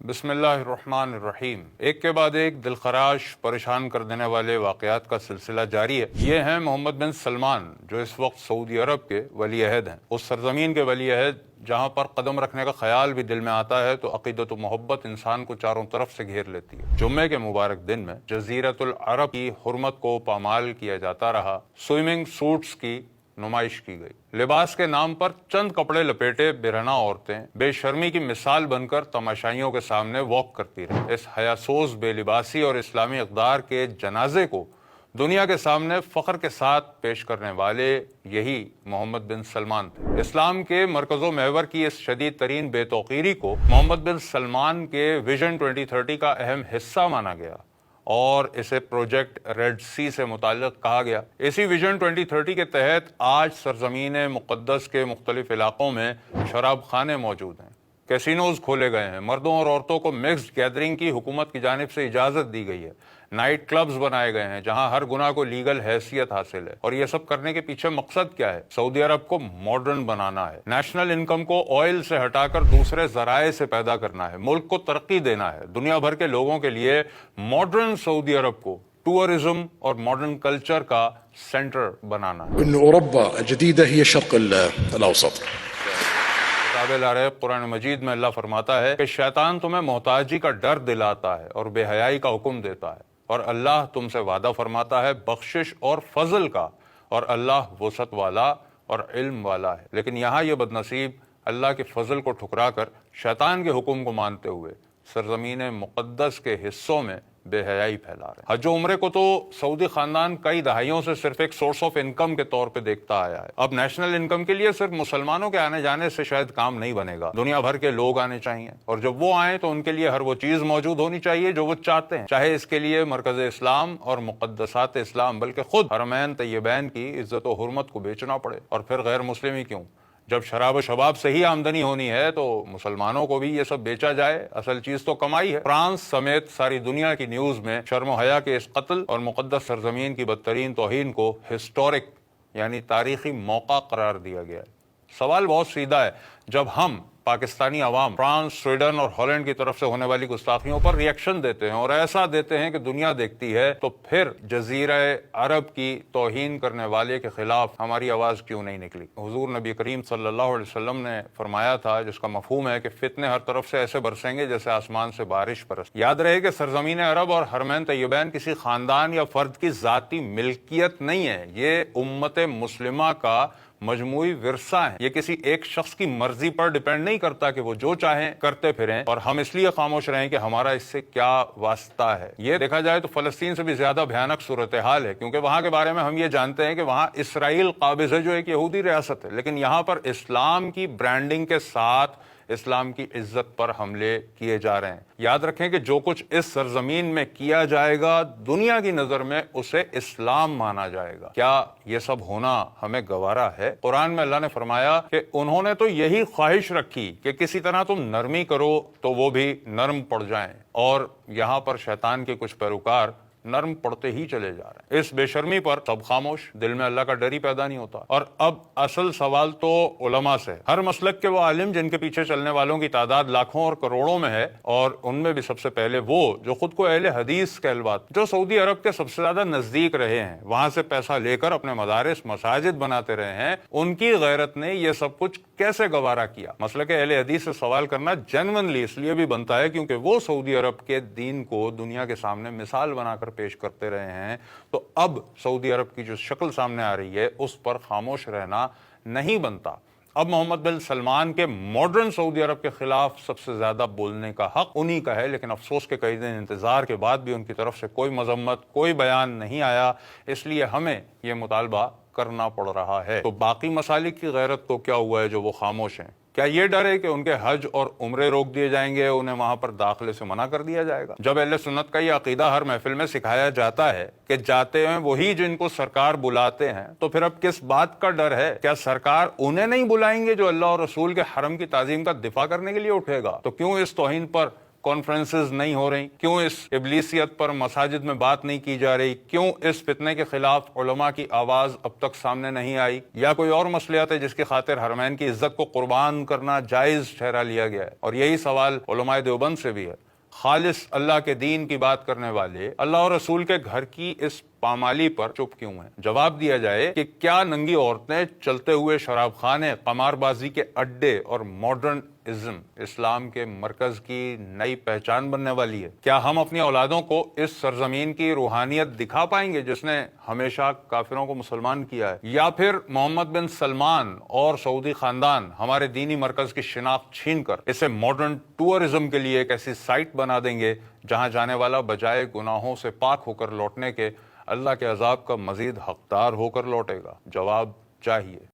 بسم اللہ الرحمن الرحیم۔ ایک کے بعد ایک دلخراش پریشان کر دینے والے واقعات کا سلسلہ جاری ہے۔ یہ ہیں محمد بن سلمان، جو اس وقت سعودی عرب کے ولی عہد ہیں، اس سرزمین کے ولی عہد جہاں پر قدم رکھنے کا خیال بھی دل میں آتا ہے تو عقیدت و محبت انسان کو چاروں طرف سے گھیر لیتی ہے۔ جمعے کے مبارک دن میں جزیرۃ العرب کی حرمت کو پامال کیا جاتا رہا۔ سوئمنگ سوٹس کی نمائش کی گئی۔ لباس کے نام پر چند کپڑے لپیٹے برہنہ عورتیں بے شرمی کی مثال بن کر تماشائیوں کے سامنے واک کرتی رہیں۔ اس حیاسوز بے لباسی اور اسلامی اقدار کے جنازے کو دنیا کے سامنے فخر کے ساتھ پیش کرنے والے یہی محمد بن سلمان تھے۔ اسلام کے مرکز و محور کی اس شدید ترین بے توقیری کو محمد بن سلمان کے ویژن 2030 کا اہم حصہ مانا گیا اور اسے پروجیکٹ ریڈ سی سے متعلق کہا گیا۔ اسی ویژن 2030 کے تحت آج سرزمین مقدس کے مختلف علاقوں میں شراب خانے موجود ہیں، کیسینوز کھولے گئے ہیں، مردوں اور عورتوں کو مکسڈ گیدرنگ کی حکومت کی جانب سے اجازت دی گئی ہے، نائٹ کلبز بنائے گئے ہیں جہاں ہر گناہ کو لیگل حیثیت حاصل ہے۔ اور یہ سب کرنے کے پیچھے مقصد کیا ہے؟ سعودی عرب کو ماڈرن بنانا ہے، نیشنل انکم کو آئل سے ہٹا کر دوسرے ذرائع سے پیدا کرنا ہے، ملک کو ترقی دینا ہے، دنیا بھر کے لوگوں کے لیے ماڈرن سعودی عرب کو ٹورزم اور ماڈرن کلچر کا سینٹر بنانا ہے۔ إن أوروبا الجديدة هي الشرق الأوسط. کتاب العریب قرآن مجید میں اللہ فرماتا ہے کہ شیطان تمہیں محتاجی کا ڈر دلاتا ہے اور بے حیائی کا حکم دیتا ہے، اور اللہ تم سے وعدہ فرماتا ہے بخشش اور فضل کا، اور اللہ وسعت والا اور علم والا ہے۔ لیکن یہاں یہ بدنصیب اللہ کے فضل کو ٹھکرا کر شیطان کے حکم کو مانتے ہوئے سرزمین مقدس کے حصوں میں بے حیائی پھیلا رہے ہیں۔ حج و عمرے کو تو سعودی خاندان کئی دہائیوں سے صرف ایک سورس آف انکم کے طور پہ دیکھتا آیا ہے۔ اب نیشنل انکم کے لیے صرف مسلمانوں کے آنے جانے سے شاید کام نہیں بنے گا، دنیا بھر کے لوگ آنے چاہیے، اور جب وہ آئیں تو ان کے لیے ہر وہ چیز موجود ہونی چاہیے جو وہ چاہتے ہیں، چاہے اس کے لیے مرکز اسلام اور مقدسات اسلام بلکہ خود حرمین طیبین کی عزت و حرمت کو بیچنا پڑے۔ اور پھر غیر مسلم ہی کیوں، جب شراب و شباب سے ہی آمدنی ہونی ہے تو مسلمانوں کو بھی یہ سب بیچا جائے، اصل چیز تو کمائی ہے۔ فرانس سمیت ساری دنیا کی نیوز میں شرم و حیا کے اس قتل اور مقدس سرزمین کی بدترین توہین کو ہسٹورک یعنی تاریخی موقع قرار دیا گیا ہے۔ سوال بہت سیدھا ہے، جب ہم پاکستانی عوام فرانس، سویڈن اور ہالینڈ کی طرف سے ہونے والی گستاخیوں پر ری ایکشن دیتے ہیں اور ایسا دیتے ہیں کہ دنیا دیکھتی ہے، تو پھر جزیرہ عرب کی توہین کرنے والے کے خلاف ہماری آواز کیوں نہیں نکلی؟ حضور نبی کریم صلی اللہ علیہ وسلم نے فرمایا تھا، جس کا مفہوم ہے کہ فتنے ہر طرف سے ایسے برسیں گے جیسے آسمان سے بارش برس۔ یاد رہے کہ سرزمین عرب اور حرمین طیبین کسی خاندان یا فرد کی ذاتی ملکیت نہیں ہے، یہ امت مسلمہ کا مجموعی ورثہ ہیں۔ یہ کسی ایک شخص کی مرضی پر ڈیپینڈ نہیں کرتا کہ وہ جو چاہیں کرتے پھریں اور ہم اس لیے خاموش رہیں کہ ہمارا اس سے کیا واسطہ ہے۔ یہ دیکھا جائے تو فلسطین سے بھی زیادہ بھیانک صورتحال ہے، کیونکہ وہاں کے بارے میں ہم یہ جانتے ہیں کہ وہاں اسرائیل قابض ہے جو ایک یہودی ریاست ہے، لیکن یہاں پر اسلام کی برانڈنگ کے ساتھ اسلام کی عزت پر حملے کیے جا رہے ہیں۔ یاد رکھیں کہ جو کچھ اس سرزمین میں کیا جائے گا دنیا کی نظر میں اسے اسلام مانا جائے گا۔ کیا یہ سب ہونا ہمیں گوارا ہے؟ قرآن میں اللہ نے فرمایا کہ انہوں نے تو یہی خواہش رکھی کہ کسی طرح تم نرمی کرو تو وہ بھی نرم پڑ جائیں، اور یہاں پر شیطان کے کچھ پیروکار نرم پڑتے ہی چلے جا رہے ہیں۔ اس بے شرمی پر سب خاموش، دل میں اللہ کا ڈر ہی پیدا نہیں ہوتا۔ اور اب اصل سوال تو علماء سے، ہر مسلک کے وہ عالم جن کے پیچھے چلنے والوں کی تعداد لاکھوں اور کروڑوں میں ہے، اور ان میں بھی سب سے پہلے وہ جو خود کو اہل حدیث کہلواتے، جو سعودی عرب کے سب سے زیادہ نزدیک رہے ہیں، وہاں سے پیسہ لے کر اپنے مدارس مساجد بناتے رہے ہیں، ان کی غیرت نے یہ سب کچھ کیسے گوارا کیا؟ مسلک اہل حدیث سے سوال کرنا جینوئنلی اس لیے بھی بنتا ہے کیونکہ وہ سعودی عرب کے دین کو دنیا کے سامنے مثال بنا کر پیش کرتے رہے ہیں، تو اب سعودی عرب کی جو شکل سامنے آ رہی ہے اس پر خاموش رہنا نہیں بنتا۔ اب محمد بن سلمان کے ماڈرن سعودی عرب کے خلاف سب سے زیادہ بولنے کا حق انہی کا ہے، لیکن افسوس کے کئی دن انتظار کے بعد بھی ان کی طرف سے کوئی مذمت، کوئی بیان نہیں آیا، اس لیے ہمیں یہ مطالبہ کرنا پڑ رہا ہے۔ تو باقی مسالک کی غیرت کو کیا ہوا ہے جو وہ خاموش ہیں؟ کیا یہ ڈر ہے کہ ان کے حج اور عمرے روک دیے جائیں گے، انہیں وہاں پر داخلے سے منع کر دیا جائے گا؟ جب اہل سنت کا یہ عقیدہ ہر محفل میں سکھایا جاتا ہے کہ جاتے ہیں وہی جن کو سرکار بلاتے ہیں، تو پھر اب کس بات کا ڈر ہے؟ کیا سرکار انہیں نہیں بلائیں گے جو اللہ اور رسول کے حرم کی تعظیم کا دفاع کرنے کے لیے اٹھے گا؟ تو کیوں اس توہین پر کانفرنسز نہیں ہو رہی؟ کیوں اس ابلیسیت پر مساجد میں بات نہیں کی جا رہی؟ کیوں اس فتنے کے خلاف علماء کی آواز اب تک سامنے نہیں آئی؟ یا کوئی اور مسئلہ ہے جس کی خاطر حرمین کی عزت کو قربان کرنا جائز ٹھہرا لیا گیا ہے؟ اور یہی سوال علماء دیوبند سے بھی ہے۔ خالص اللہ کے دین کی بات کرنے والے اللہ اور رسول کے گھر کی اس پامالی پر چپ کیوں ہیں؟ جواب دیا جائے کہ کیا ننگی عورتیں، چلتے ہوئے شراب خانے، قمار بازی کے اڈے اور ماڈرن ازم اسلام کے مرکز کی نئی پہچان بننے والی ہے؟ کیا ہم اپنی اولادوں کو اس سرزمین کی روحانیت دکھا پائیں گے جس نے ہمیشہ کافروں کو مسلمان کیا ہے؟ یا پھر محمد بن سلمان اور سعودی خاندان ہمارے دینی مرکز کی شناخت چھین کر اسے ماڈرن ٹورزم کے لیے ایک ایسی سائٹ بنا دیں گے جہاں جانے والا بجائے گناہوں سے پاک ہو کر لوٹنے کے اللہ کے عذاب کا مزید حقدار ہو کر لوٹے گا؟ جواب چاہیے۔